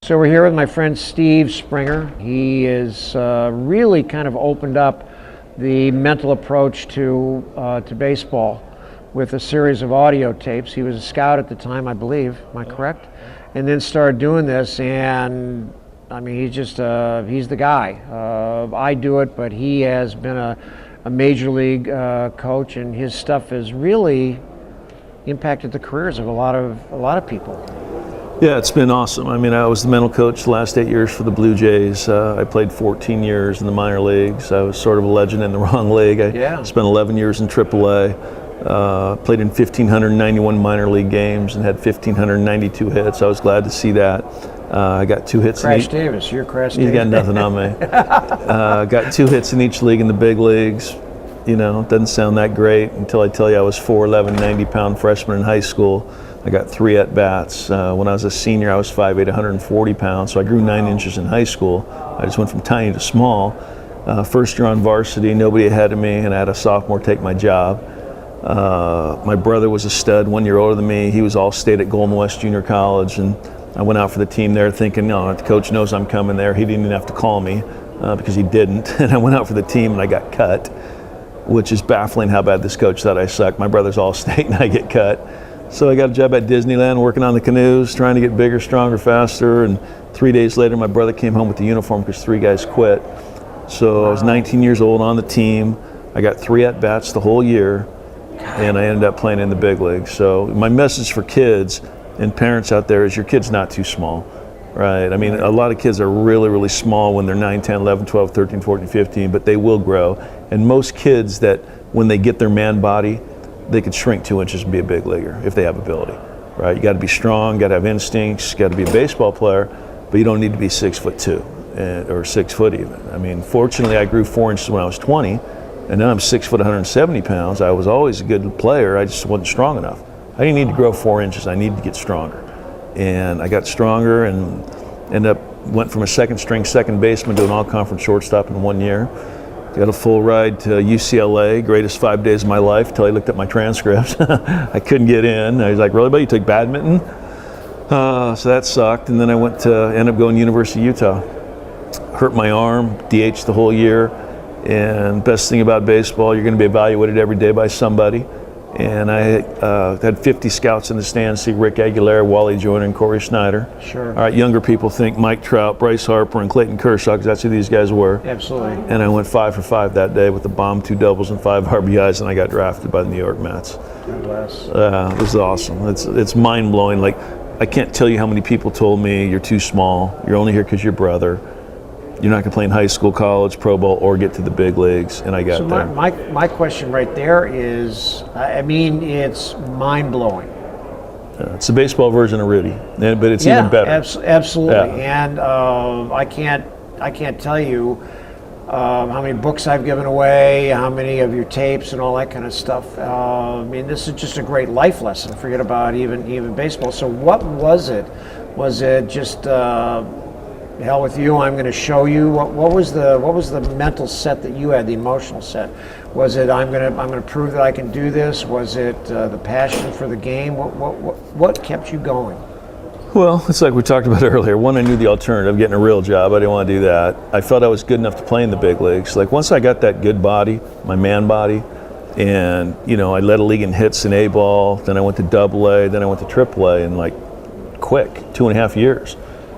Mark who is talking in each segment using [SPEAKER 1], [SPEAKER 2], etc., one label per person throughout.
[SPEAKER 1] So we're here with my friend Steve Springer. He is really kind of opened up the mental approach to baseball with a series of audio tapes. He was a scout at the time, I believe. Am I correct? And then started doing this, and I mean, he's just he's the guy. I do it, but he has been a major league coach, and his stuff has really impacted the careers of a lot of people.
[SPEAKER 2] Yeah, it's been awesome. I mean, I was the mental coach the last 8 years for the Blue Jays. I played 14 years in the minor leagues. I was sort of a legend in the wrong league. I spent 11 years in AAA. Played in 1,591 minor league games and had 1,592 hits. I was glad to see that. I got 2 hits.
[SPEAKER 1] Crash Davis, you're Crash Davis.
[SPEAKER 2] You got nothing on me. Got 2 hits in each league in the big leagues. You know, it doesn't sound that great until I tell you I was 4'11", 90-pound freshman in high school. I got 3 at-bats. When I was a senior, I was 5'8", 140 pounds, so I grew 9 inches in high school. I just went from tiny to small. First year on varsity, nobody ahead of me, and I had a sophomore take my job. My brother was a stud, 1 year older than me. He was all-state at Golden West Junior College, and I went out for the team there thinking, no, the coach knows I'm coming there. He didn't even have to call me because he didn't. And I went out for the team, and I got cut, which is baffling how bad this coach thought I sucked. My brother's all-state, and I get cut. So I got a job at Disneyland working on the canoes, trying to get bigger, stronger, faster, and 3 days later my brother came home with the uniform because 3 guys quit. So I was 19 years old on the team. I got 3 at-bats the whole year, and I ended up playing in the big leagues. So my message for kids and parents out there is your kid's not too small, right? I mean, a lot of kids are really, really small when they're 9, 10, 11, 12, 13, 14, 15, but they will grow. And most kids that when they get their man body, they could shrink 2 inches and be a big leaguer if they have ability, right? You got to be strong, got to have instincts, got to be a baseball player, but you don't need to be 6'2" or 6 foot even. I mean, fortunately, I grew 4 inches when I was 20, and now I'm 6 foot, 170 pounds. I was always a good player. I just wasn't strong enough. I didn't need to grow 4 inches. I needed to get stronger, and I got stronger and went from a second string second baseman to an all-conference shortstop in 1 year. Got a full ride to UCLA, greatest 5 days of my life, until I looked at my transcripts. I couldn't get in. I was like, really, buddy, you took badminton? So that sucked. And then I ended up going to University of Utah. Hurt my arm, DH the whole year. And best thing about baseball, you're going to be evaluated every day by somebody. And I had 50 scouts in the stands, see Rick Aguilera, Wally Joyner, and Corey Snyder.
[SPEAKER 1] Sure.
[SPEAKER 2] All right, younger people think Mike Trout, Bryce Harper, and Clayton Kershaw, because that's who these guys were.
[SPEAKER 1] Absolutely.
[SPEAKER 2] And I went 5 for 5 that day with a bomb, 2 doubles, and 5 RBIs, and I got drafted by the New York Mets.
[SPEAKER 1] God bless.
[SPEAKER 2] It was awesome. It's mind-blowing. Like, I can't tell you how many people told me, you're too small, you're only here because you're brother. You're not going to play in high school, college, pro ball, or get to the big leagues, and I got there.
[SPEAKER 1] My question right there is, I mean, it's mind-blowing.
[SPEAKER 2] It's the baseball version of Rudy, but it's even better.
[SPEAKER 1] Absolutely. Yeah. And I can't tell you how many books I've given away, how many of your tapes and all that kind of stuff. I mean, this is just a great life lesson. Forget about even baseball. So what was it? Was it just hell with you, I'm going to show you? What was the mental set that you had, the emotional set? Was it I'm going to prove that I can do this? Was it the passion for the game? What kept you going?
[SPEAKER 2] Well, it's like we talked about earlier. One, I knew the alternative, getting a real job. I didn't want to do that. I felt I was good enough to play in the big leagues. Like, once I got that good body, my man body, and I led a league in hits in A-ball, then I went to AA, then I went to AAA in like quick 2.5 years.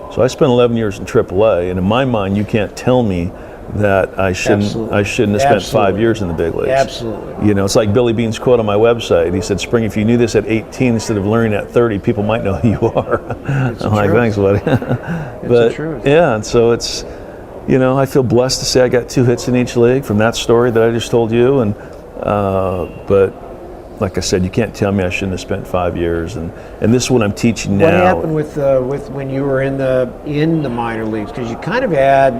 [SPEAKER 2] So I spent 11 years in AAA, and in my mind, you can't tell me that I shouldn't have spent 5 years in the big leagues.
[SPEAKER 1] Absolutely.
[SPEAKER 2] It's like Billy Bean's quote on my website. He said, "Spring, if you knew this at 18 instead of learning at 30, people might know who you are." I'm like, thanks, buddy.
[SPEAKER 1] It's the truth.
[SPEAKER 2] Yeah, and so it's, I feel blessed to say I got 2 hits in each league from that story that I just told you, and but like I said, you can't tell me I shouldn't have spent 5 years, and this is what I'm teaching now.
[SPEAKER 1] What happened with when you were in the minor leagues? Because you kind of had,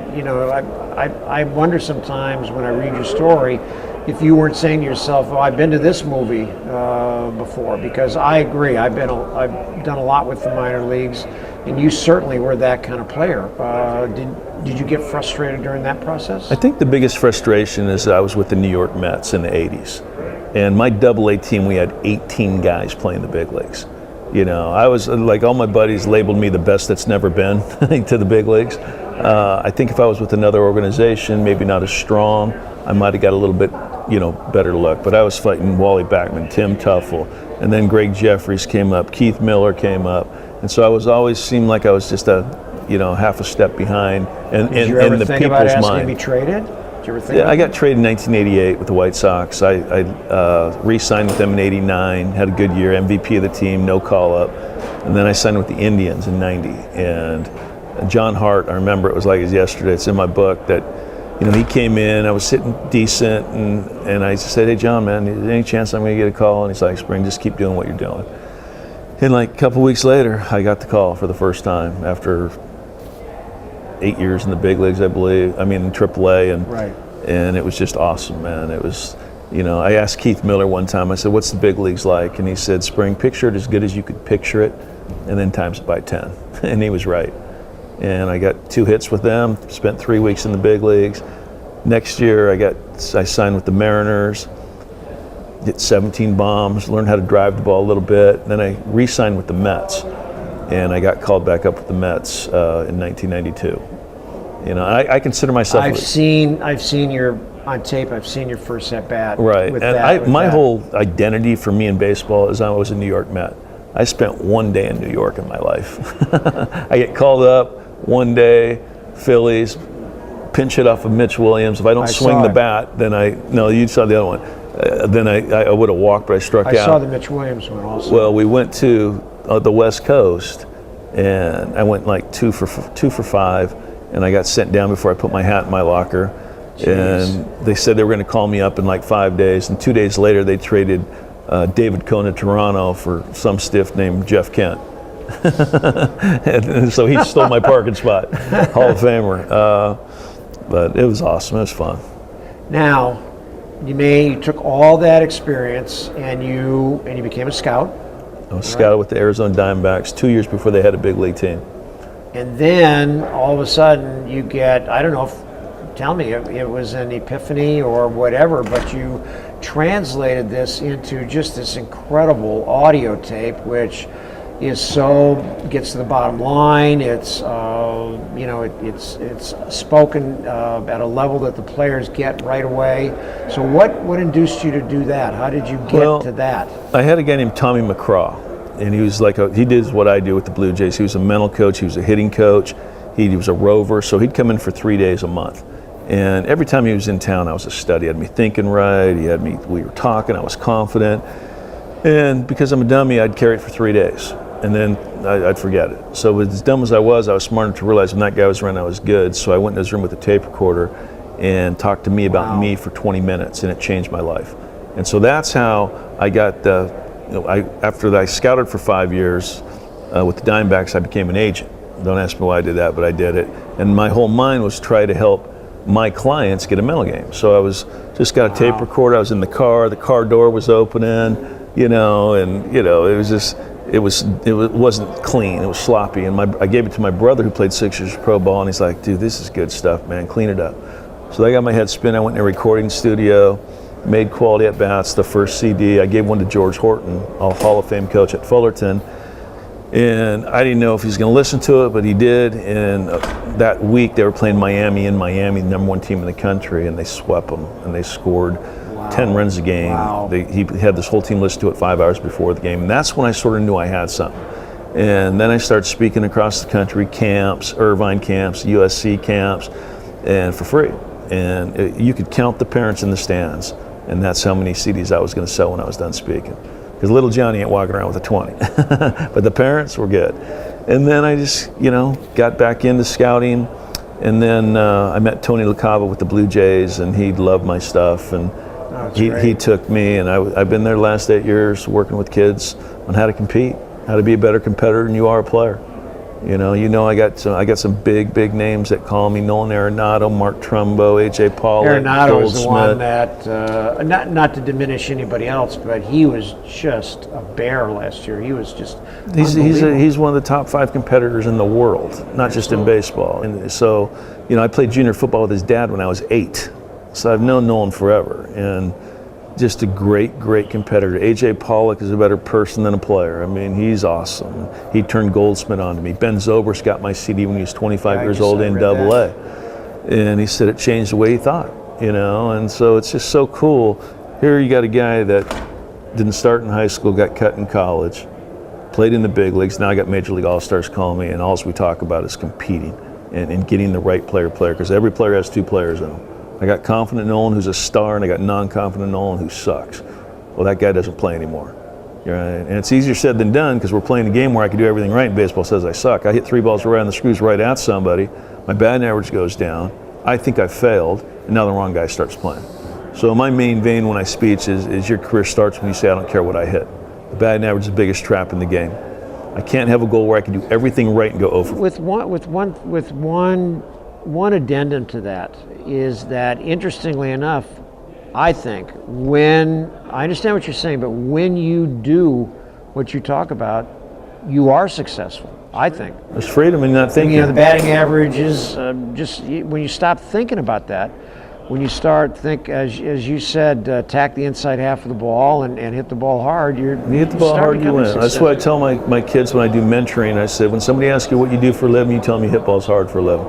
[SPEAKER 1] I wonder sometimes when I read your story if you weren't saying to yourself, "Oh, I've been to this movie before." Because I agree, I've done a lot with the minor leagues, and you certainly were that kind of player. Did you get frustrated during that process?
[SPEAKER 2] I think the biggest frustration is I was with the New York Mets in the 80s. And my AA team, we had 18 guys playing the big leagues. You know, I was like, all my buddies labeled me the best that's never been to the big leagues. I think if I was with another organization, maybe not as strong, I might have got a little bit, you know, better look. But I was fighting Wally Backman, Tim Tuffle, and then Greg Jeffries came up, Keith Miller came up, and so I was always seemed like I was just half a step behind in the
[SPEAKER 1] think
[SPEAKER 2] people's
[SPEAKER 1] about asking
[SPEAKER 2] mind.
[SPEAKER 1] to be traded? Did you ever think?
[SPEAKER 2] Yeah, I got traded in 1988 with the White Sox. I re-signed with them in '89, had a good year, MVP of the team, no call-up, and then I signed with the Indians in '90. And John Hart, I remember it was like it was yesterday. It's in my book that, you know, he came in. I was sitting decent, and I said, "Hey, John, man, is there any chance I'm going to get a call?" And he's like, "Spring, just keep doing what you're doing." And like a couple weeks later, I got the call for the first time after 8 years in the big leagues, I believe. I mean, in AAA, and it was just awesome, man. It was, you know, I asked Keith Miller one time. I said, "What's the big leagues like?" And he said, "Spring, picture it as good as you could picture it, and then times it by 10." And he was right. And I got 2 hits with them. Spent 3 weeks in the big leagues. Next year, I signed with the Mariners. Hit 17 bombs. Learned how to drive the ball a little bit. Then I re-signed with the Mets. And I got called back up with the Mets in 1992. You know, I consider myself.
[SPEAKER 1] I've seen your on tape. I've seen your first at bat.
[SPEAKER 2] Right,
[SPEAKER 1] with
[SPEAKER 2] and
[SPEAKER 1] that,
[SPEAKER 2] my whole identity for me in baseball is I was a New York Met. I spent 1 day in New York in my life. I get called up one day, Phillies, pinch hit off of Mitch Williams. If I don't swing the bat, then you saw the other one. Then I would have walked, but I struck out.
[SPEAKER 1] I saw the Mitch Williams one also.
[SPEAKER 2] Well, we went to the West Coast, and I went like 2 for 5, and I got sent down before I put my hat in my locker. Jeez. And they said they were going to call me up in like 5 days, and 2 days later they traded David Cohn to Toronto for some stiff named Jeff Kent. And so he stole my parking spot, Hall of Famer. But it was awesome. It was fun.
[SPEAKER 1] Now, you took all that experience and you became a scout.
[SPEAKER 2] I was scouted with the Arizona Diamondbacks 2 years before they had a big league team.
[SPEAKER 1] And then all of a sudden you get, I don't know, tell me if it was an epiphany or whatever, but you translated this into just this incredible audio tape, which gets to the bottom line. It's it's spoken at a level that the players get right away. So what induced you to do that? How did you get to that?
[SPEAKER 2] I had a guy named Tommy McCraw, and he was he did what I do with the Blue Jays. He was a mental coach. He was a hitting coach. He was a rover, so he'd come in for 3 days a month. And every time he was in town, I was a study. He had me thinking right. We were talking. I was confident. And because I'm a dummy, I'd carry it for 3 days. And then I'd forget it. So as dumb as I was smart enough to realize when that guy was around, I was good. So I went in his room with a tape recorder and talked to me about me for 20 minutes, and it changed my life. And so that's how I got after I scouted for 5 years with the Diamondbacks, I became an agent. Don't ask me why I did that, but I did it. And my whole mind was try to help my clients get a mental game. So I got a tape recorder. I was in the car door was opening, and it wasn't clean. It was sloppy. And I gave it to my brother who played 6 years pro ball, and he's like, "Dude, this is good stuff, man. Clean it up." So I got my head spin. I went in a recording studio, made quality at bats. The first CD I gave one to George Horton, a Hall of Fame coach at Fullerton. And I didn't know if he was going to listen to it, but he did. And that week they were playing Miami in Miami, the number 1 team in the country, and they swept them. And they scored 10 runs a game.
[SPEAKER 1] Wow.
[SPEAKER 2] He had this whole team listen to it 5 hours before the game. And that's when I sort of knew I had something. And then I started speaking across the country, camps, Irvine camps, USC camps, and for free. And you could count the parents in the stands. And that's how many CDs I was going to sell when I was done speaking. Because little Johnny ain't walking around with a 20. But the parents were good. And then I just, got back into scouting. And then I met Tony LaCava with the Blue Jays, and he loved my stuff. And he took me, and I've been there the last 8 years working with kids on how to compete, how to be a better competitor than you are a player. I got some big names that call me: Nolan Arenado, Mark Trumbo, AJ Pollock,
[SPEAKER 1] Arenado was the one
[SPEAKER 2] Goldschmidt.
[SPEAKER 1] that, not to diminish anybody else, but he was just a bear last year. He was just
[SPEAKER 2] he's one of the top 5 competitors in the world, not just in baseball. And so, I played junior football with his dad when I was 8, so I've known Nolan forever. And just a great, great competitor. A.J. Pollock is a better person than a player. I mean, he's awesome. He turned Goldsmith on to me. Ben Zobrist got my CD when he was 25 years old in AA. And he said it changed the way he thought, you know, and so it's just so cool. Here you got a guy that didn't start in high school, got cut in college, played in the big leagues. Now I got Major League All-Stars calling me, and all we talk about is competing and getting the right player, because every player has two players in them. I got confident Nolan, who's a star, and I got non-confident Nolan, who sucks. Well, that guy doesn't play anymore. Right? And it's easier said than done, because we're playing a game where I can do everything right, and baseball says I suck. I hit 3 balls right on the screws right at somebody. My batting average goes down. I think I failed, and now the wrong guy starts playing. So my main vein when I speech is your career starts when you say, I don't care what I hit. The batting average is the biggest trap in the game. I can't have a goal where I can do everything right and go over.
[SPEAKER 1] With one addendum to that is that, interestingly enough, I think I understand what you're saying, but when you do what you talk about, you are successful. I think
[SPEAKER 2] there's freedom in not thinking.
[SPEAKER 1] You know, the batting average is just when you stop thinking about that. When you start as you said, attack the inside half of the ball and hit the ball hard, you
[SPEAKER 2] hit the ball hard, you win. That's what I tell my kids when I do mentoring. I said, when somebody asks you what you do for a living, you tell them you hit balls hard for a living.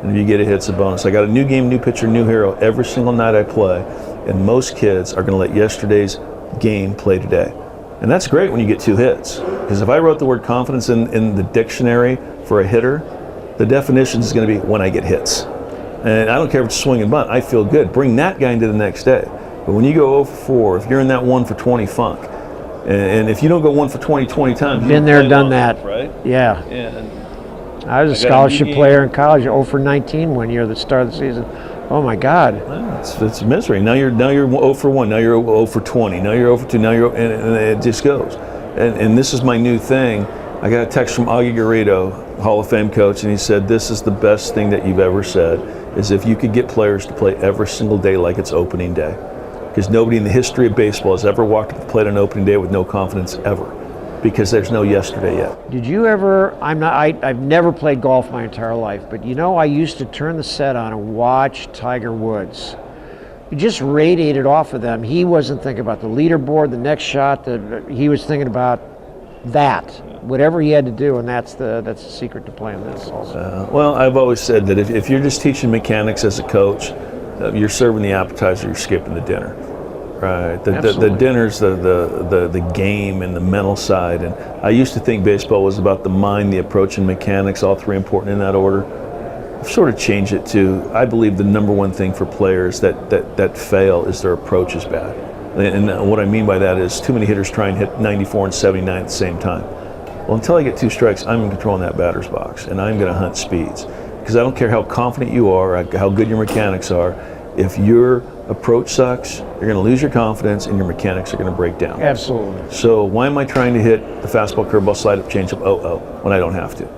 [SPEAKER 2] And if you get a hit, it's a bonus. I got a new game, new pitcher, new hero every single night I play. And most kids are going to let yesterday's game play today. And that's great when you get 2 hits. Because if I wrote the word confidence in the dictionary for a hitter, the definition is going to be when I get hits. And I don't care if it's swing and bunt, I feel good. Bring that guy into the next day. But when you go 0 for 4, if you're in that 1 for 20 funk, and if you don't go 1 for 20 times,
[SPEAKER 1] been there, done that.
[SPEAKER 2] Right?
[SPEAKER 1] Yeah.
[SPEAKER 2] And
[SPEAKER 1] I was a scholarship player in college, 0 for 19 one year at the start of the season. Oh my God!
[SPEAKER 2] It's misery. Now you're 0 for 1. Now you're 0 for 20. Now you're 0 for 2. Now you're and it just goes. And this is my new thing. I got a text from Augie Garrido, Hall of Fame coach, and he said, "This is the best thing that you've ever said. Is if you could get players to play every single day like it's opening day, because nobody in the history of baseball has ever walked up the plate on opening day with no confidence ever." Because there's no yesterday yet.
[SPEAKER 1] Did you ever, I've never played golf my entire life, but you know, I used to turn the set on and watch Tiger Woods. He just radiated off of them. He wasn't thinking about the leaderboard, the next shot, he was thinking about that, whatever he had to do, and that's the secret to playing this also.
[SPEAKER 2] Well, I've always said that if you're just teaching mechanics as a coach, you're serving the appetizer, you're skipping the dinner. Right, the dinner's the game and the mental side, and I used to think baseball was about the mind, the approach, and mechanics, all 3 important in that order. I've sort of changed it to, I believe the number 1 thing for players that fail is their approach is bad. And what I mean by that is too many hitters try and hit 94 and 79 at the same time. Well, until I get 2 strikes, I'm in control in that batter's box, and I'm going to hunt speeds. Because I don't care how confident you are, how good your mechanics are, if your approach sucks, you're going to lose your confidence and your mechanics are going to break down.
[SPEAKER 1] Absolutely.
[SPEAKER 2] So why am I trying to hit the fastball, curveball, slide-up, change-up, when I don't have to?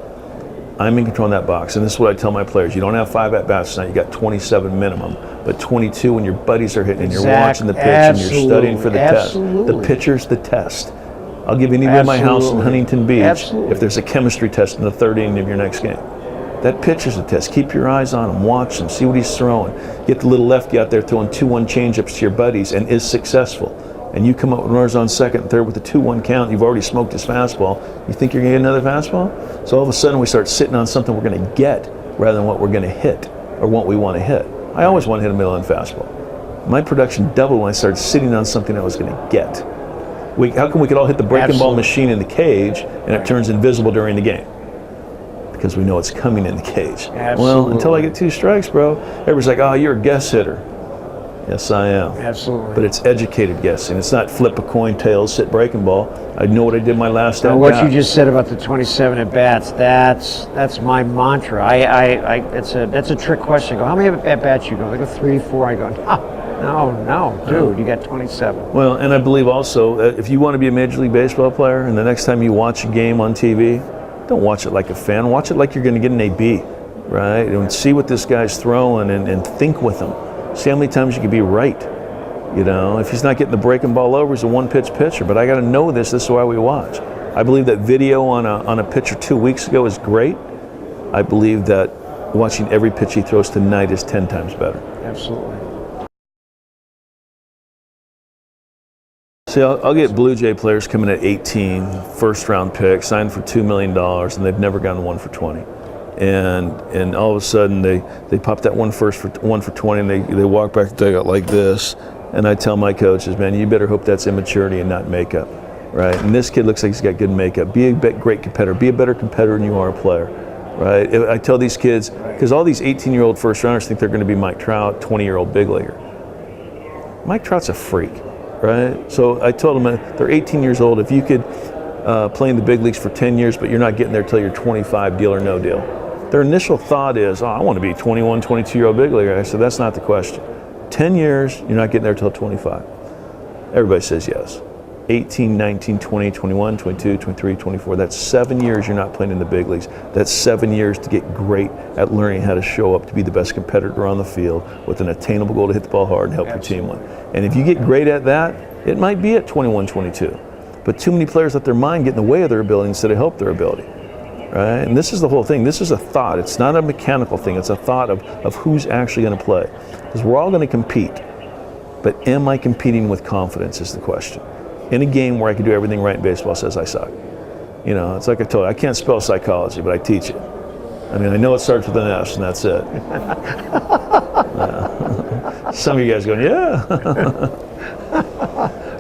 [SPEAKER 2] I'm in control in that box, and this is what I tell my players. You don't have 5 at-bats tonight, you got 27 minimum, but 22 when your buddies are hitting and you're watching the pitch and you're studying for the test. The pitcher's the test. I'll give anybody in my house in Huntington Beach if there's a chemistry test in the 3rd inning of your next game. That pitcher's a test. Keep your eyes on him, watch him, see what he's throwing. Get the little lefty out there throwing 2-1 changeups to your buddies and is successful. And you come up with runners on 2nd and 3rd with a 2-1 count, you've already smoked his fastball. You think you're going to get another fastball? So all of a sudden we start sitting on something we're going to get rather than what we're going to hit or what we want to hit. I always want to hit a middle end fastball. My production doubled when I started sitting on something I was going to get. How come we could all hit the breaking ball machine in the cage and it turns invisible during the game? Because we know it's coming in the cage. Well, until I get 2 strikes, bro, everybody's like, oh, you're a guess hitter. Yes, I am.
[SPEAKER 1] Absolutely.
[SPEAKER 2] But it's educated guessing. It's not flip a coin, tails, sit breaking ball. I know what I did my last
[SPEAKER 1] at-bat. What you just said about the 27 at-bats, that's my mantra. That's a trick question. I go, how many at-bats you go? I go 3, 4. I go, no, dude, you got 27.
[SPEAKER 2] Well, and I believe also, if you want to be a Major League Baseball player, and the next time you watch a game on TV, don't watch it like a fan. Watch it like you're going to get an AB, right? And see what this guy's throwing and think with him. See how many times you can be right. You know, if he's not getting the breaking ball over, he's a 1-pitch pitcher. But I got to know this. This is why we watch. I believe that video on a pitcher 2 weeks ago is great. I believe that watching every pitch he throws tonight is 10 times better.
[SPEAKER 1] Absolutely.
[SPEAKER 2] See, I'll get Blue Jay players coming at 18, first-round pick, signed for $2 million, and they've never gotten 1 for 20. And all of a sudden they pop that 1 for 20, and they walk back to the dugout like this. And I tell my coaches, man, you better hope that's immaturity and not makeup, right? And this kid looks like he's got good makeup. Be a great competitor. Be a better competitor than you are a player, right? I tell these kids, because all these 18-year-old first-rounders think they're going to be Mike Trout, 20-year-old big leaguer. Mike Trout's a freak, right? So I told them they're 18 years old. If you could play in the big leagues for 10 years, but you're not getting there till you're 25, deal or no deal. Their initial thought is, oh, I want to be 21, 22-year-old big leaguer. I said, that's not the question. 10 years, you're not getting there till 25. Everybody says yes. 18, 19, 20, 21, 22, 23, 24. That's 7 years you're not playing in the big leagues. That's 7 years to get great at learning how to show up to be the best competitor on the field with an attainable goal to hit the ball hard and help your team win. And if you get great at that, it might be at 21, 22. But too many players let their mind get in the way of their ability instead of help their ability. Right? And this is the whole thing. This is a thought. It's not a mechanical thing. It's a thought of who's actually going to play. Because we're all going to compete. But am I competing with confidence is the question. In a game where I can do everything right, baseball says I suck. You know, it's like I told you, I can't spell psychology, but I teach it. I mean, I know it starts with an S, and that's it. Some of you guys going, yeah.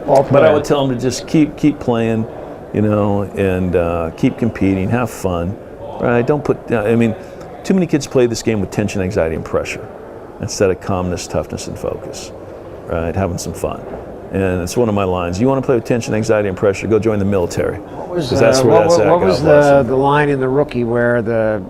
[SPEAKER 2] But I would tell them to just keep playing, you know, and keep competing, have fun, right? Don't put, I mean, too many kids play this game with tension, anxiety, and pressure instead of calmness, toughness, and focus, right? Having some fun. And it's one of my lines. You want to play with tension, anxiety, and pressure, go join the military. Because that's where that's at.
[SPEAKER 1] What was the line in The Rookie where the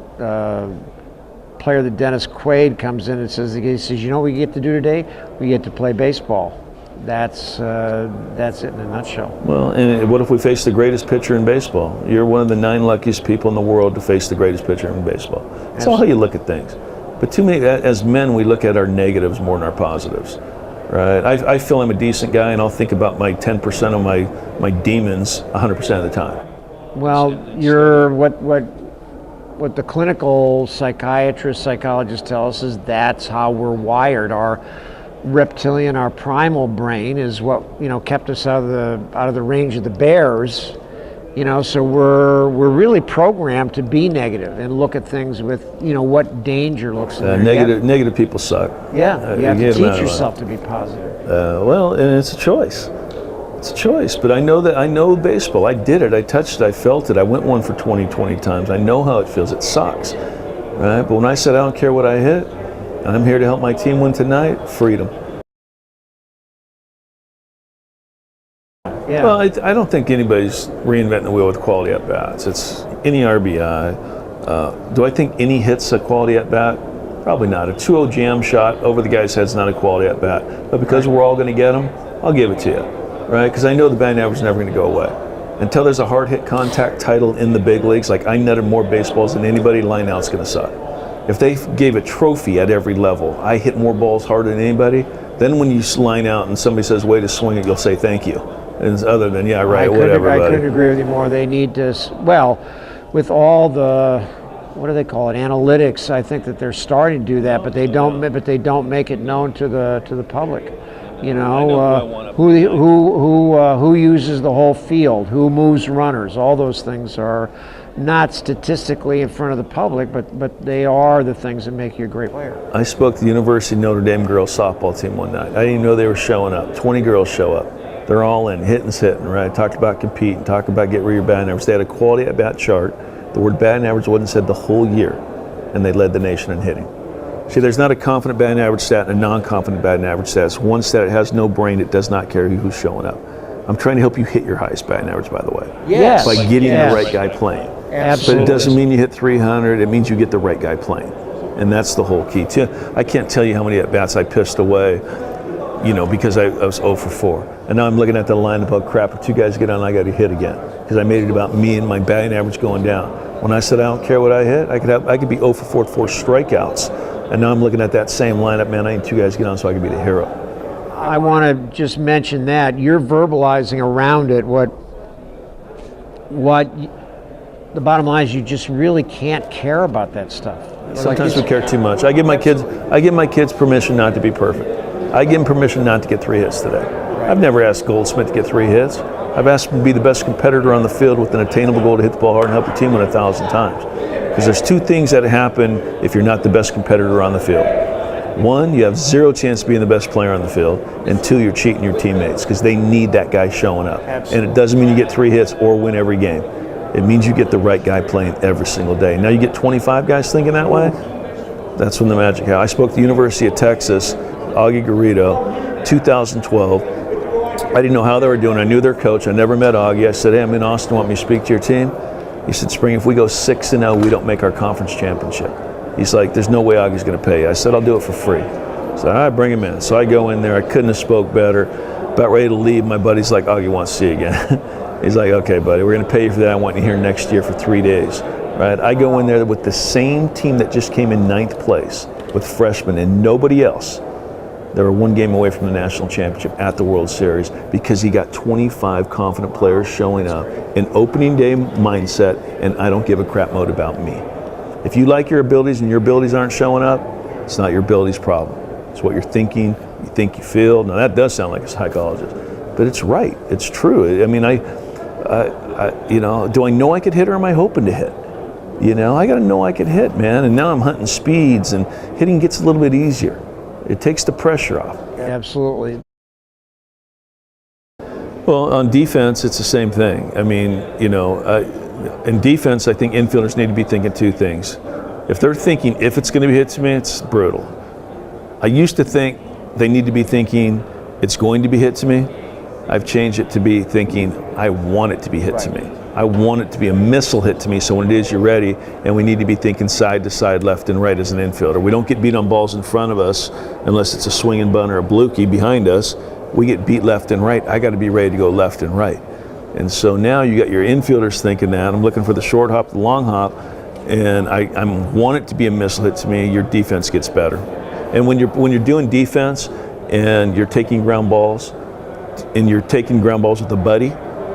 [SPEAKER 1] player that Dennis Quaid comes in and says, you know what we get to do today? We get to play baseball. That's it in a nutshell.
[SPEAKER 2] Well, and what if we face the greatest pitcher in baseball? You're one of the 9 luckiest people in the world to face the greatest pitcher in baseball. It's all how you look at things. But too many, as men, we look at our negatives more than our positives. Right? I feel I'm a decent guy, and I'll think about my 10% of my demons 100% of the time.
[SPEAKER 1] Well, you're what the clinical psychologists tell us is that's how we're wired. Our reptilian, our primal brain is what, you know, kept us out of the range of the bears. You know, so we're really programmed to be negative and look at things with, you know, what danger looks in there.
[SPEAKER 2] Negative people suck.
[SPEAKER 1] Yeah, you have to teach yourself to be positive.
[SPEAKER 2] Well, and it's a choice. It's a choice. But I know baseball. I did it. I touched it. I felt it. I went 1 for 20 times. I know how it feels. It sucks, right? But when I said I don't care what I hit, I'm here to help my team win tonight. Freedom.
[SPEAKER 1] Yeah.
[SPEAKER 2] Well, I don't think anybody's reinventing the wheel with quality at-bats. It's any RBI. Do I think any hit's a quality at-bat? Probably not. A 2-0 jam shot over the guy's head's not a quality at-bat. But because we're all going to get them, I'll give it to you, right? Because I know the batting average is never going to go away. Until there's a hard hit contact title in the big leagues, like I nutted more baseballs than anybody, line out's going to suck. If they gave a trophy at every level, I hit more balls harder than anybody, then when you line out and somebody says, way to swing it, you'll say thank you. And other than, yeah, right, whatever.
[SPEAKER 1] I couldn't agree with you more. They need to, well, with all the, what do they call it, analytics, I think that they're starting to do that, but they don't make it known to the public. You know, who uses the whole field, who moves runners, all those things are not statistically in front of the public, but they are the things that make you a great player.
[SPEAKER 2] I spoke to the University of Notre Dame girls softball team one night. I didn't even know they were showing up. 20 girls show up. They're all in, hitting's hitting, right? Talked about competing, talked about get rid of your batting average. They had a quality at-bat chart. The word batting average wasn't said the whole year, and they led the nation in hitting. See, there's not a confident batting average stat and a non-confident batting average stat. It's one stat. It has no brain. It does not care who's showing up. I'm trying to help you hit your highest batting average, by the way.
[SPEAKER 1] Yes.
[SPEAKER 2] By getting the right guy playing.
[SPEAKER 1] Absolutely.
[SPEAKER 2] But it doesn't mean you hit 300. It means you get the right guy playing. And that's the whole key, too. I can't tell you how many at-bats I pissed away, you know, because I was 0 for 4. And now I'm looking at the lineup, oh crap, if 2 guys get on, I got to hit again. Because I made it about me and my batting average going down. When I said I don't care what I hit, I could be 0 for 4 with 4 strikeouts. And now I'm looking at that same lineup, man, I need 2 guys to get on so I can be the hero.
[SPEAKER 1] I want to just mention that you're verbalizing around it what the bottom line is. You just really can't care about that stuff.
[SPEAKER 2] Sometimes we care too much. I give my kids permission not to be perfect. I give them permission not to get 3 hits today. I've never asked Goldsmith to get 3 hits. I've asked him to be the best competitor on the field with an attainable goal to hit the ball hard and help the team win 1,000 times. Because there's 2 things that happen if you're not the best competitor on the field. 1, you have 0 chance of being the best player on the field, and 2, you're cheating your teammates because they need that guy showing up.
[SPEAKER 1] Absolutely.
[SPEAKER 2] And it doesn't mean you get 3 hits or win every game. It means you get the right guy playing every single day. Now you get 25 guys thinking that way, that's when the magic happens. I spoke to the University of Texas, Augie Garrido, 2012. I didn't know how they were doing. I knew their coach. I never met Augie. I said, hey, I'm in Austin, want me to speak to your team? He said, Spring, if we go 6-0, we don't make our conference championship. He's like, there's no way Augie's going to pay you. I said, I'll do it for free. I said, all right, bring him in. So I go in there. I couldn't have spoke better. About ready to leave. My buddy's like, Augie wants to see you again. He's like, okay, buddy, we're going to pay you for that. I want you here next year for 3 days. Right? I go in there with the same team that just came in 9th place with freshmen and nobody else. They were 1 game away from the national championship at the World Series because he got 25 confident players showing up, an opening day mindset, and I don't give a crap mode about me. If you like your abilities and your abilities aren't showing up, it's not your abilities problem. It's what you're thinking, you think, you feel. Now that does sound like a psychologist, but it's right. It's true. I mean, you know, do I know I could hit or am I hoping to hit? You know, I got to know I could hit, man. And now I'm hunting speeds and hitting gets a little bit easier. It takes the pressure off.
[SPEAKER 1] Absolutely.
[SPEAKER 2] Well, on defense, it's the same thing. I mean, you know, in defense, I think infielders need to be thinking 2 things. If they're thinking, if it's going to be hit to me, it's brutal. I used to think they need to be thinking, it's going to be hit to me. I've changed it to be thinking, I want it to be hit to me. I want it to be a missile hit to me, so when it is, you're ready, and we need to be thinking side to side, left and right as an infielder. We don't get beat on balls in front of us unless it's a swinging bunt or a blookie behind us. We get beat left and right. I got to be ready to go left and right. And so now you got your infielders thinking that. I'm looking for the short hop, the long hop, and I want it to be a missile hit to me. Your defense gets better. And when you're doing defense and you're taking ground balls, with a buddy,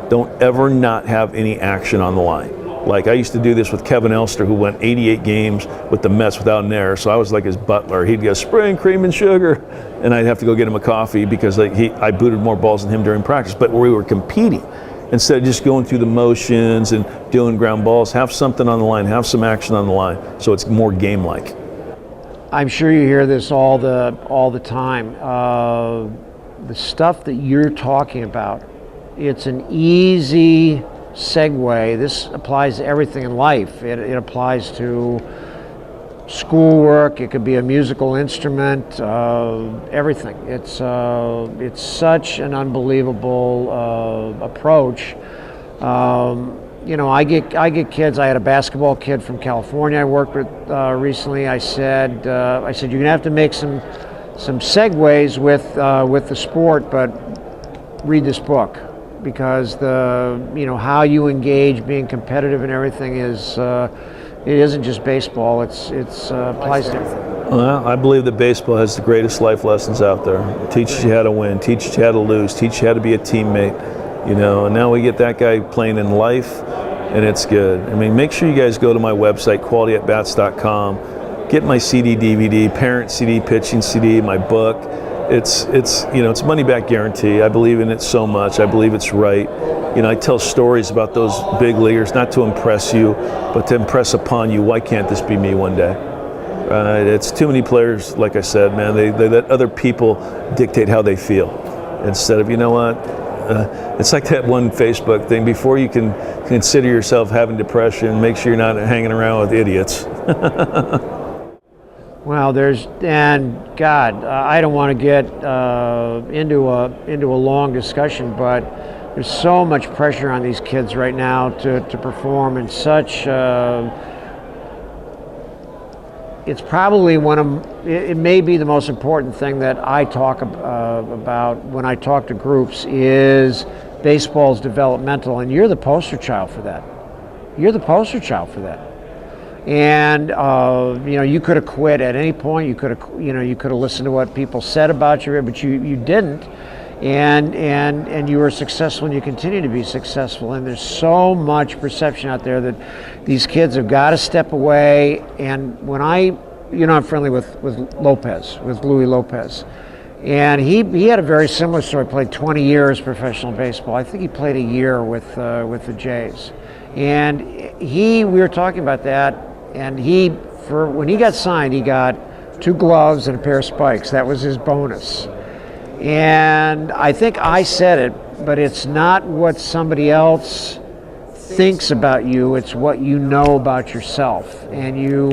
[SPEAKER 2] don't ever not have any action on the line. Like I used to do this with Kevin Elster, who went 88 games with the Mets without an error. So I was like his butler. He'd go, Spring, cream and sugar. And I'd have to go get him a coffee because I booted more balls than him during practice. But we were competing. Instead of just going through the motions and doing ground balls, have something on the line, have some action on the line. So it's more game-like.
[SPEAKER 1] I'm sure you hear this all the time. The stuff that you're talking about, it's an easy segue. This applies to everything in life. It applies to schoolwork. It could be a musical instrument. Everything. It's such an unbelievable approach. You know, I get kids. I had a basketball kid from California I worked with recently. I said you're gonna have to make some segues with the sport, but read this book, because how you engage, being competitive and everything is it isn't just baseball. It's applies to everything.
[SPEAKER 2] Well, I believe that baseball has the greatest life lessons out there. It teaches you how to win, teaches you how to lose, teaches you how to be a teammate. You know, and now we get that guy playing in life, and it's good. I mean, make sure you guys go to my website, qualityatbats.com. Get my CD, DVD, parent CD, pitching CD, my book. It's money back guarantee. I believe in it so much. I believe it's right. You know, I tell stories about those big leaguers, not to impress you, but to impress upon you, why can't this be me one day? It's too many players, like I said, man, they let other people dictate how they feel. Instead of, you know what, it's like that one Facebook thing, before you can consider yourself having depression, make sure you're not hanging around with idiots.
[SPEAKER 1] Well, I don't want to get into a long discussion, but there's so much pressure on these kids right now to perform in such. It's probably it may be the most important thing that I talk about when I talk to groups is baseball's developmental, and you're the poster child for that. You're the poster child for that. And you could have quit at any point. You could have listened to what people said about you, but you didn't, and you were successful, and you continue to be successful. And there's so much perception out there that these kids have got to step away. And when I'm friendly with Louis Lopez, And he had a very similar story. Played 20 years professional baseball. I think he played a year with the Jays. And we were talking about that, and when he got signed, he got 2 gloves and a pair of spikes. That was his bonus. And I think I said it, but it's not what somebody else thinks about you, it's what you know about yourself. And you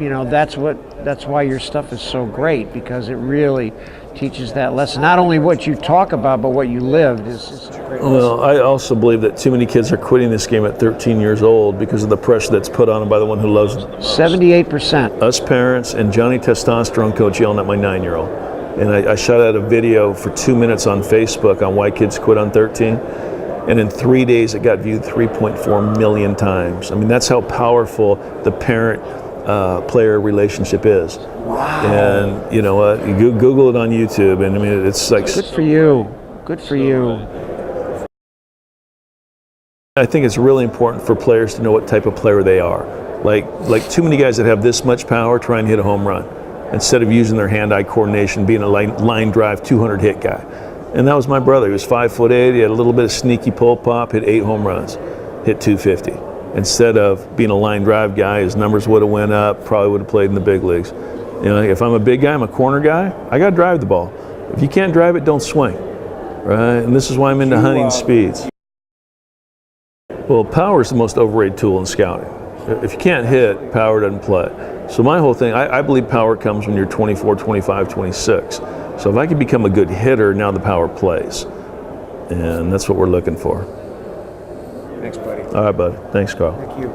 [SPEAKER 1] know, that's why your stuff is so great, because it really teaches that lesson. Not only what you talk about, but what you lived is a great lesson.
[SPEAKER 2] Well, I also believe that too many kids are quitting this game at 13 years old because of the pressure that's put on them by the one who loves them.
[SPEAKER 1] 78%.
[SPEAKER 2] Us parents and Johnny Testosterone Coach yelling at my 9-year-old. And I shot out a video for 2 minutes on Facebook on why kids quit on 13. And in 3 days, it got viewed 3.4 million times. I mean, that's how powerful the parent-player relationship is.
[SPEAKER 1] Wow.
[SPEAKER 2] And you know what? You Google it on YouTube, and I mean, it's like...
[SPEAKER 1] Good for you. Good for you.
[SPEAKER 2] I think it's really important for players to know what type of player they are. Like too many guys that have this much power try and hit a home run, instead of using their hand-eye coordination, being a line drive 200 hit guy. And that was my brother. He was 5'8". He had a little bit of sneaky pull pop, hit 8 home runs, hit 250. Instead of being a line drive guy, his numbers would have went up, probably would have played in the big leagues. You know, if I'm a big guy, I'm a corner guy, I got to drive the ball. If you can't drive it, don't swing, right? And this is why I'm into hunting speeds. Well, power is the most overrated tool in scouting. If you can't hit, power doesn't play. So my whole thing, I believe power comes when you're 24, 25, 26. So if I can become a good hitter, now the power plays. And that's what we're looking for.
[SPEAKER 1] Thanks, buddy.
[SPEAKER 2] All right, bud. Thanks, Carl.
[SPEAKER 1] Thank you.